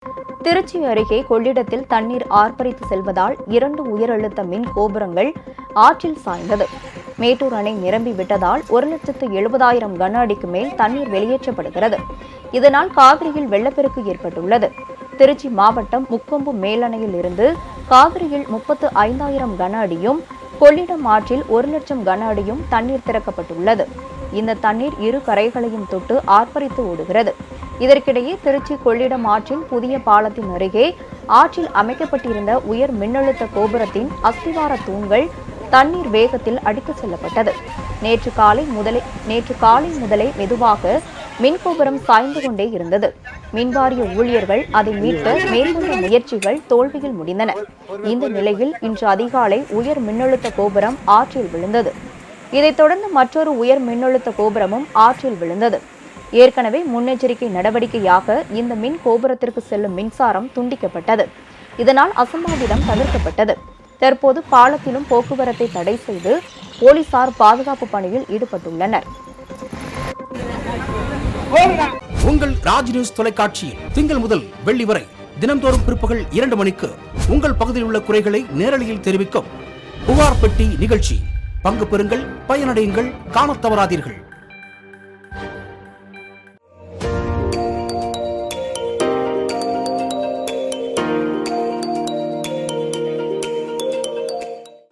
திருச்சி அருகே கொள்ளிடத்தில் தண்ணீர் ஆர்ப்பரித்து செல்வதால் 2 உயரழுத்த மின் கோபுரங்கள் ஆற்றில் சாய்ந்தது. மேட்டூர் அணை நிரம்பி விட்டதால் 1,70,000 கன அடிக்கு மேல் தண்ணீர் வெளியேற்றப்படுகிறது. இதனால் காவிரியில் வெள்ளப்பெருக்கு ஏற்பட்டுள்ளது. திருச்சி மாவட்டம் முக்கொம்பு மேலணையில் இருந்து காவிரியில் 35,000 கன அடியும், கொள்ளிடம் ஆற்றில் 1,00,000 கன அடியும் தண்ணீர் திறக்கப்பட்டுள்ளது. இந்த தண்ணீர் இரு கரைகளையும் தொட்டு ஆர்ப்பரித்து ஓடுகிறது. இதற்கிடையே திருச்சி கொள்ளிடம் ஆற்றின் புதிய பாலத்தின் அருகே ஆற்றில் அமைக்கப்பட்டிருந்த உயர் மின்னழுத்த கோபுரத்தின் அஸ்திவார தூண்கள் தண்ணீர் வேகத்தில் அடித்துச் செல்லப்பட்டது. நேற்று காலை முதலே மெதுவாக மின்கோபுரம் சாய்ந்து கொண்டே இருந்தது. மின்வாரிய ஊழியர்கள் அதை மீட்க மேற்கொண்ட முயற்சிகள் தோல்வியில் முடிந்தன. இந்த நிலையில் இன்று அதிகாலை உயர் மின்னழுத்த கோபுரம் ஆற்றில் விழுந்தது. இதைத் தொடர்ந்து மற்றொரு உயர் மின்னழுத்த கோபுரமும் ஆற்றில் விழுந்தது. ஏற்கனவே முன்னெச்சரிக்கை நடவடிக்கையாக இந்த மின் கோபுரத்திற்கு செல்லும் மின்சாரம் துண்டிக்கப்பட்டது. இதனால் அசம்பாவிதம் தவிர்க்கப்பட்டது. தற்போது பாலத்திலும் போக்குவரத்தை தடை செய்து போலீசார் பாதுகாப்பு பணியில் ஈடுபட்டுள்ளனர். உங்கள் ராஜ் நியூஸ் தொலைக்காட்சியில் திங்கள் முதல் வெள்ளி வரை தினந்தோறும் பிற்பகல் 2 மணிக்கு உங்கள் பகுதியில் உள்ள குறைகளை நேரலையில் தெரிவிக்கும் புகார் பெட்டி நிகழ்ச்சி. பங்கு பெறுங்கள், பயனடையுங்கள், காணத் தவறாதீர்கள்.